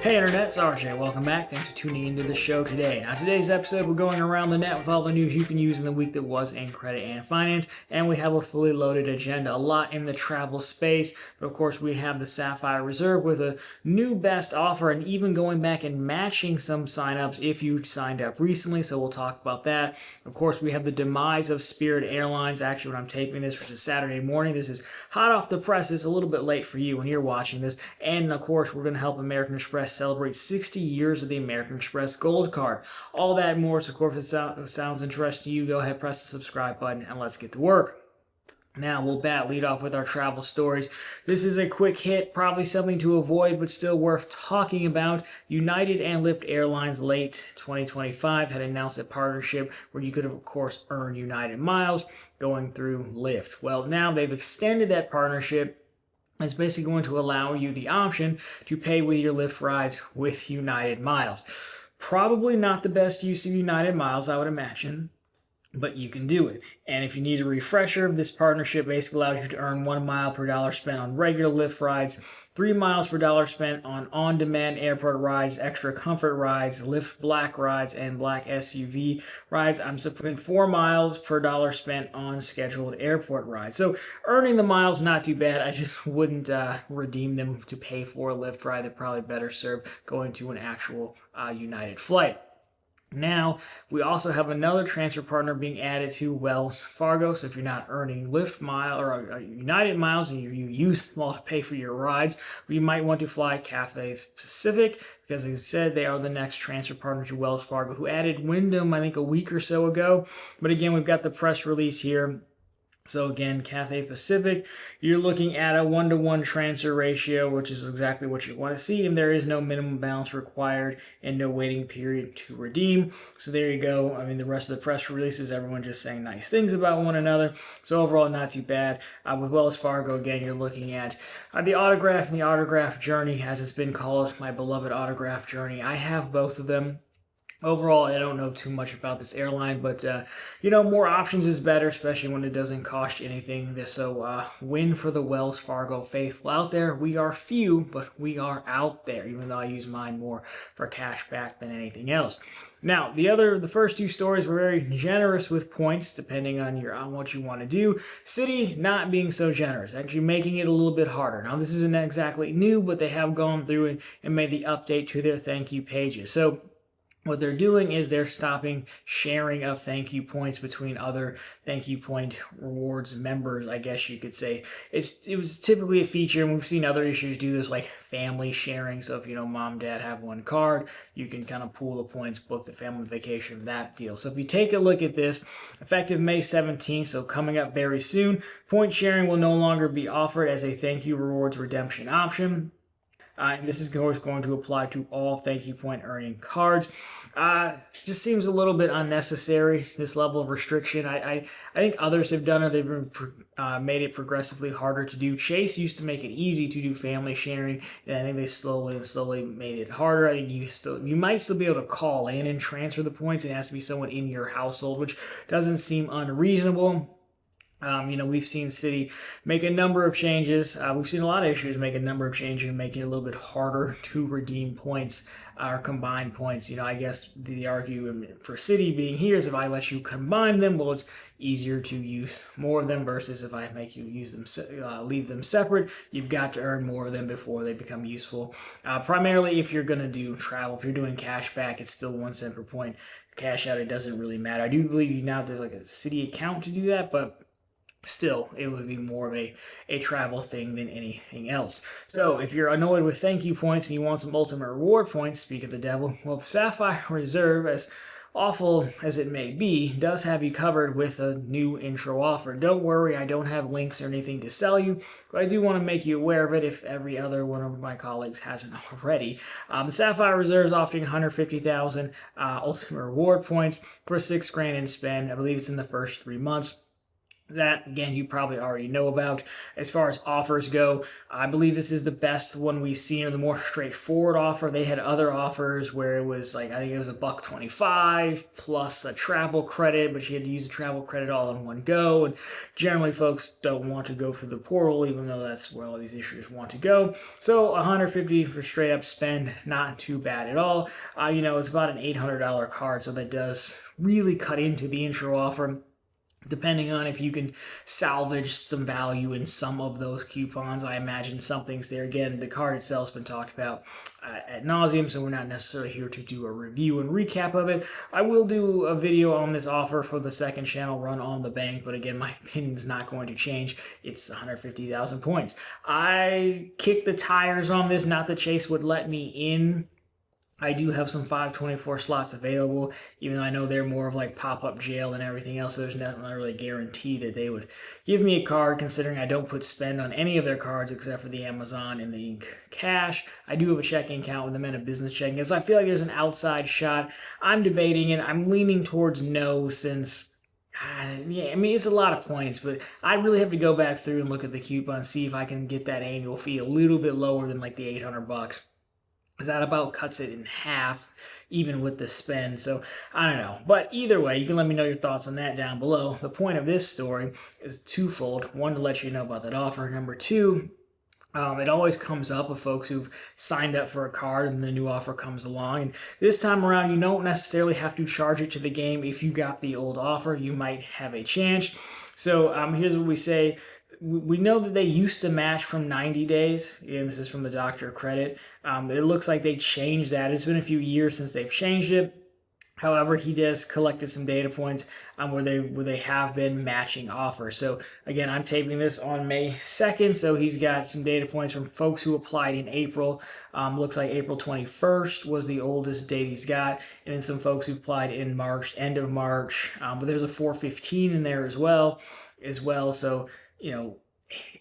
Hey Internet, it's RJ. Welcome back. Thanks for tuning into the show today. Now, today's episode, we're going around the net with all the news you can use in the week that was in credit and finance, and we have a fully loaded agenda, a lot in the travel space. But of course, we have the Sapphire Reserve with a new best offer, and even going back and matching some signups if you signed up recently. So we'll talk about that. Of course, we have the demise of Spirit Airlines. Actually, when I'm taping this, which is Saturday morning, this is hot off the press. It's a little bit late for you when you're watching this. And of course, we're going to help American Express celebrate 60 years of the American Express Gold Card. All that and more. So, of course, if it sounds interesting to you, go ahead, press the subscribe button, and let's get to work. Now, we'll lead off with our travel stories. This is a quick hit, probably something to avoid, but still worth talking about. United and Lyft Airlines late 2025 had announced a partnership where you could, of course, earn United miles going through Lyft. Well, now they've extended that partnership. It's basically going to allow you the option to pay with your Lyft rides with United miles. Probably not the best use of United miles, I would imagine, but you can do it. And if you need a refresher, this partnership basically allows you to earn 1 mile per dollar spent on regular Lyft rides, 3 miles per dollar spent on on-demand airport rides, extra comfort rides, Lyft Black rides, and Black SUV rides. I'm putting 4 miles per dollar spent on scheduled airport rides. So earning the miles, not too bad. I just wouldn't redeem them to pay for a Lyft ride. They're probably better served going to an actual United flight. Now, we also have another transfer partner being added to Wells Fargo. So if you're not earning Lyft mile or United miles and you use them all to pay for your rides, you might want to fly Cathay Pacific because, as I said, they are the next transfer partner to Wells Fargo, who added Wyndham, I think, a week or so ago. But again, we've got the press release here. So again, Cathay Pacific, you're looking at a 1-to-1 transfer ratio, which is exactly what you want to see, and there is no minimum balance required and no waiting period to redeem. So there you go. I mean, the rest of the press releases, everyone just saying nice things about one another. So overall, not too bad. With Wells Fargo, again, you're looking at the autograph and the autograph journey, as it's been called, my beloved autograph journey. I have both of them. Overall, I don't know too much about this airline, but, more options is better, especially when it doesn't cost you anything. So, win for the Wells Fargo faithful out there. We are few, but we are out there, even though I use mine more for cash back than anything else. Now, the first two stories were very generous with points, depending on what you want to do. Citi not being so generous, actually making it a little bit harder. Now, this isn't exactly new, but they have gone through and made the update to their thank you pages. So, what they're doing is they're stopping sharing of thank you points between other thank you point rewards members, I guess you could say. It was typically a feature, and we've seen other issues do this, like family sharing. So if mom, dad have one card, you can kind of pool the points, book the family vacation, that deal. So if you take a look at this, effective May 17th, so coming up very soon, point sharing will no longer be offered as a thank you rewards redemption option. And this is going to apply to all thank you point earning cards. Just seems a little bit unnecessary, this level of restriction. I think others have done it. They've been made it progressively harder to do. Chase used to make it easy to do family sharing, and I think they slowly made it harder. I think you might still be able to call in and transfer the points. It has to be someone in your household, which doesn't seem unreasonable. We've seen Citi make a number of changes. We've seen a lot of issues make a number of changes, making it a little bit harder to redeem points or combine points. I guess the argument for Citi being here is if I let you combine them, well, it's easier to use more of them versus if I make you use them, leave them separate. You've got to earn more of them before they become useful. Primarily, if you're going to do travel, if you're doing cash back, it's still 1 cent per point. Cash out, it doesn't really matter. I do believe you now have to like a Citi account to do that, but still, it would be more of a travel thing than anything else. So if you're annoyed with thank you points and you want some ultimate reward points, speak of the devil, well, Sapphire Reserve, as awful as it may be, does have you covered with a new intro offer. Don't worry, I don't have links or anything to sell you, but I do want to make you aware of it if every other one of my colleagues hasn't already. Sapphire Reserve is offering 150,000 ultimate reward points for $6,000 in spend. I believe it's in the first 3 months. That, again, you probably already know about. As far as offers go, I believe this is the best one we've seen, or the more straightforward offer. They had other offers where it was like, I think it was $125 plus a travel credit, but you had to use the travel credit all in one go. And generally, folks don't want to go for the portal, even though that's where all these issuers want to go. So $150 for straight up spend, not too bad at all. It's about an $800 card, so that does really cut into the intro offer, depending on if you can salvage some value in some of those coupons. I imagine something's there. Again, the card itself has been talked about ad nauseum, so we're not necessarily here to do a review and recap of it. I will do a video on this offer for the second channel run on the bank, but again, my opinion is not going to change. It's 150,000 points. I kicked the tires on this, not that Chase would let me in. I do have some 524 slots available, even though I know they're more of like pop-up jail and everything else. So there's not really a guarantee that they would give me a card, considering I don't put spend on any of their cards except for the Amazon and the cash. I do have a checking account with them and a business checking, so I feel like there's an outside shot. I'm debating it. I'm leaning towards no, since yeah, I mean, it's a lot of points, but I really have to go back through and look at the coupon, see if I can get that annual fee a little bit lower than like the $800. That about cuts it in half, even with the spend. So I don't know. But either way, you can let me know your thoughts on that down below. The point of this story is twofold. One, to let you know about that offer. Number two, it always comes up with folks who've signed up for a card and the new offer comes along. And this time around, you don't necessarily have to charge it to the game. If you got the old offer, you might have a chance. So here's what we say. We know that they used to match from 90 days, and this is from the Doctor of Credit. It looks like they changed that. It's been a few years since they've changed it. However, he just collected some data points where they have been matching offers. So again, I'm taping this on May 2nd, so he's got some data points from folks who applied in April. Looks like April 21st was the oldest date he's got, and then some folks who applied in March, end of March. But there's a 4/15 in there as well. So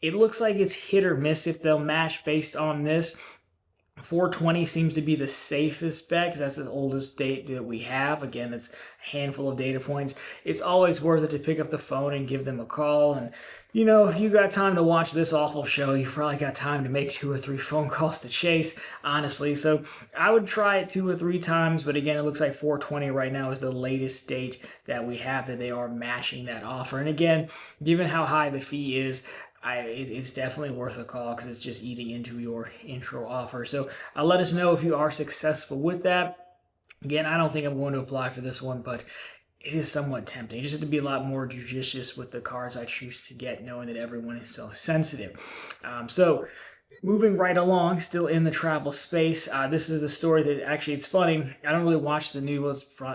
it looks like it's hit or miss if they'll match based on this. 420 seems to be the safest bet because that's the oldest date that we have. Again, it's a handful of data points. It's always worth it to pick up the phone and give them a call. And, if you got time to watch this awful show, you've probably got time to make 2 or 3 phone calls to Chase, honestly. So I would try it 2 or 3 times. But again, it looks like 420 right now is the latest date that we have that they are matching that offer. And again, given how high the fee is, it's definitely worth a call because it's just eating into your intro offer. So let us know if you are successful with that. Again, I don't think I'm going to apply for this one, but it is somewhat tempting. You just have to be a lot more judicious with the cards I choose to get, knowing that everyone is so sensitive. Moving right along, still in the travel space, this is the story that actually, it's funny. I don't really watch the news. Well,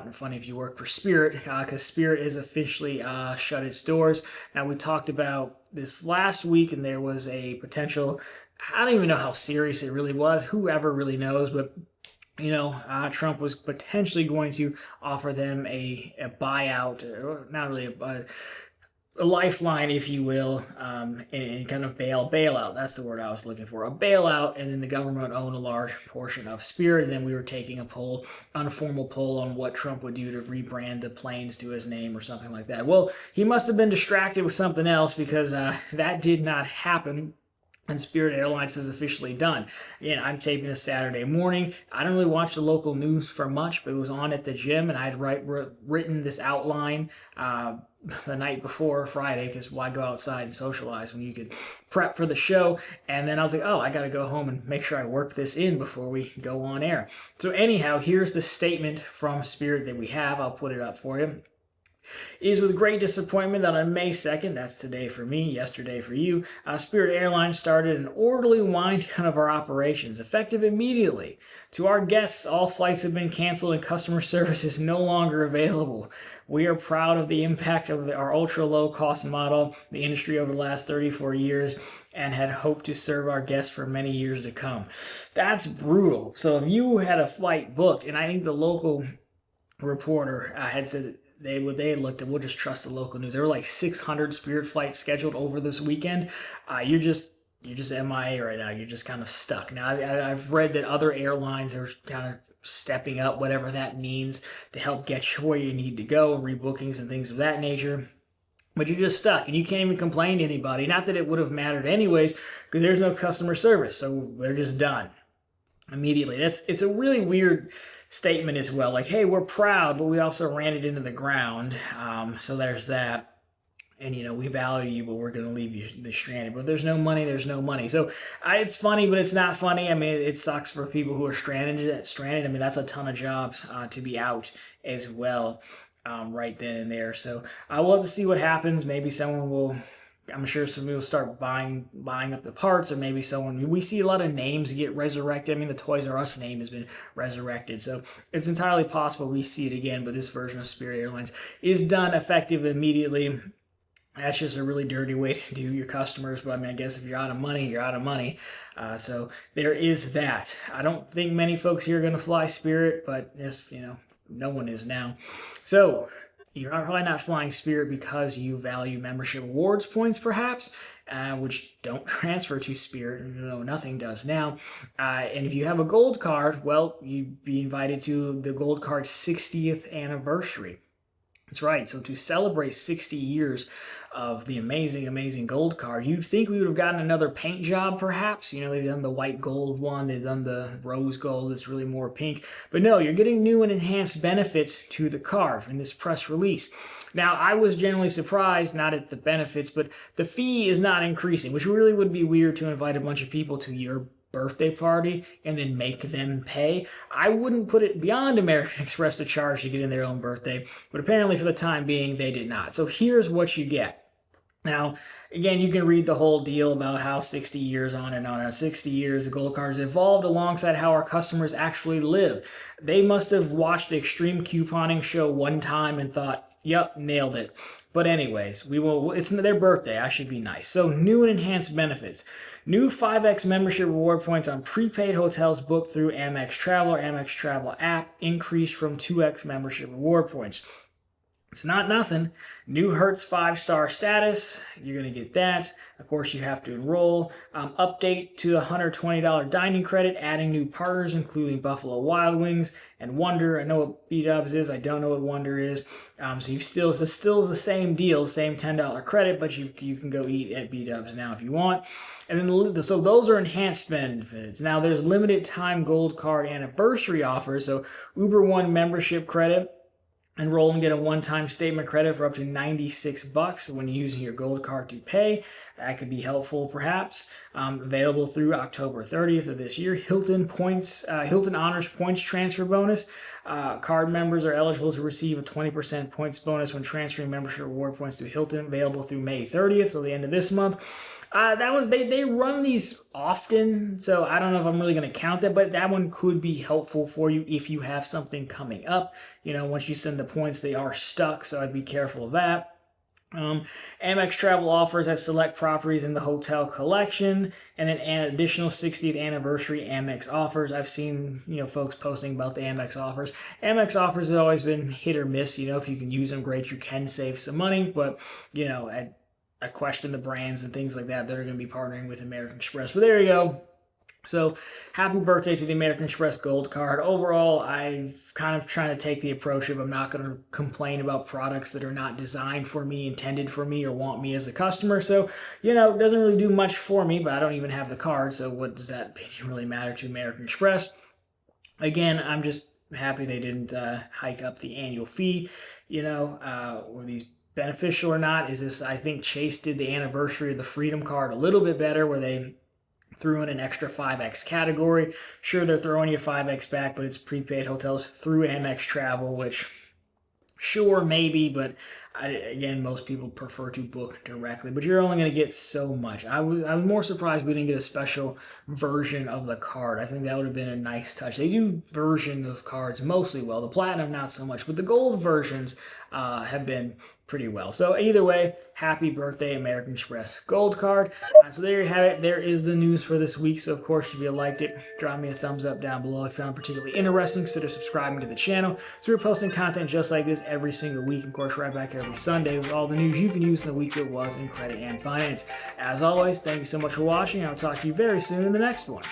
it's funny if you work for Spirit, because Spirit is officially shut its doors. Now, we talked about this last week, and there was a potential, I don't even know how serious it really was. Whoever really knows, but Trump was potentially going to offer them a buyout, or not really a lifeline, if you will, and kind of bailout. That's the word I was looking for. A bailout, and then the government owned a large portion of Spirit, and then we were taking a informal poll on what Trump would do to rebrand the planes to his name or something like that. Well, he must have been distracted with something else, because that did not happen. And Spirit Airlines is officially done. Again, I'm taping this Saturday morning. I don't really watch the local news for much, but it was on at the gym, and I had written this outline the night before Friday, because why go outside and socialize when you could prep for the show? And then I was like, I got to go home and make sure I work this in before we go on air. So anyhow, here's the statement from Spirit that we have. I'll put it up for you. It is with great disappointment that on May 2nd, that's today for me, yesterday for you, Spirit Airlines started an orderly wind down of our operations, effective immediately. To our guests, all flights have been canceled and customer service is no longer available. We are proud of the impact of our ultra-low-cost model, the industry over the last 34 years, and had hoped to serve our guests for many years to come. That's brutal. So if you had a flight booked, and I think the local reporter had said they had looked at, we'll just trust the local news. There were like 600 Spirit flights scheduled over this weekend. You're just MIA right now. You're just kind of stuck. Now, I've read that other airlines are kind of stepping up, whatever that means, to help get you where you need to go, and rebookings and things of that nature. but you're just stuck and you can't even complain to anybody. Not that it would have mattered anyways, because there's no customer service, so they're just done immediately. It's a really weird statement as well. Like, hey, we're proud, but we also ran it into the ground. So there's that. And, we value you, but we're going to leave you stranded. But there's no money, there's no money. So it's funny, but it's not funny. I mean, it sucks for people who are stranded. I mean, that's a ton of jobs to be out as well right then and there. So I will have to see what happens. Maybe someone will... I'm sure some people will start buying up the parts, or maybe we see a lot of names get resurrected. I mean, the Toys R Us name has been resurrected, so it's entirely possible we see it again, but this version of Spirit Airlines is done effective immediately. That's just a really dirty way to do your customers, but I mean, I guess if you're out of money, you're out of money. So there is that. I don't think many folks here are going to fly Spirit, but no one is now. So you're probably not flying Spirit because you value membership rewards points, perhaps, which don't transfer to Spirit. Nothing does now. And if you have a gold card, well, you'd be invited to the gold card's 60th anniversary. That's right. So to celebrate 60 years of the amazing, amazing gold card, you'd think we would have gotten another paint job, perhaps. They've done the white gold one. They've done the rose gold. It's really more pink. But no, you're getting new and enhanced benefits to the card in this press release. Now, I was generally surprised, not at the benefits, but the fee is not increasing, which really would be weird to invite a bunch of people to your birthday party and then make them pay. I wouldn't put it beyond American Express to charge to get in their own birthday, but apparently for the time being, they did not. So here's what you get. Now, again, you can read the whole deal about how 60 years on and on. 60 years, the gold cards evolved alongside how our customers actually live. They must have watched the Extreme Couponing show one time and thought, yep, nailed it. But anyways, it's their birthday. I should be nice. So new and enhanced benefits. New 5x membership reward points on prepaid hotels booked through Amex Travel or Amex Travel app increased from 2x membership reward points. It's not nothing. New Hertz 5-star status. You're going to get that. Of course, you have to enroll. Update to the $120 dining credit, adding new partners, including Buffalo Wild Wings and Wonder. I know what B-Dubs is. I don't know what Wonder is. So it's still the same deal, same $10 credit, but you can go eat at B-Dubs now if you want. And then, so those are enhanced benefits. Now, there's limited time gold card anniversary offers. So Uber One membership credit. Enroll and get a one-time statement credit for up to $96 when using your gold card to pay. That could be helpful, perhaps. Available through October 30th of this year. Hilton Honors Points Transfer Bonus. Card members are eligible to receive a 20% points bonus when transferring membership reward points to Hilton. Available through May 30th, so the end of this month. They run these often, so I don't know if I'm really going to count that, but that one could be helpful for you if you have something coming up. Once you send the points, they are stuck, so I'd be careful of that. Amex Travel offers at select properties in the hotel collection, and then an additional 60th anniversary Amex offers. I've seen, folks posting about the Amex offers. Amex offers have always been hit or miss. If you can use them, great, you can save some money, but, I question the brands and things like that are going to be partnering with American Express. But there you go. So happy birthday to the American Express Gold Card. Overall, I've kind of trying to take the approach of I'm not going to complain about products that are not designed for me, intended for me, or want me as a customer. So, it doesn't really do much for me, but I don't even have the card. So what does that really matter to American Express? Again, I'm just happy they didn't hike up the annual fee, or these beneficial or not. Is this, I think Chase did the anniversary of the Freedom Card a little bit better, where they threw in an extra 5x category. Sure, they're throwing you 5x back, but it's prepaid hotels through Amex Travel, which sure, maybe, but again, most people prefer to book directly, but you're only going to get so much. I was more surprised we didn't get a special version of the card. I think that would have been a nice touch. They do version of cards mostly well. The platinum, not so much, but the gold versions have been pretty well. So either way, happy birthday, American Express Gold Card. So there you have it. There is the news for this week. So of course, if you liked it, drop me a thumbs up down below. If you found it particularly interesting, consider subscribing to the channel. So we're posting content just like this every single week. Of course, right back every Sunday with all the news you can use in the week that was in credit and finance. As always, thank you so much for watching. I'll talk to you very soon in the next one.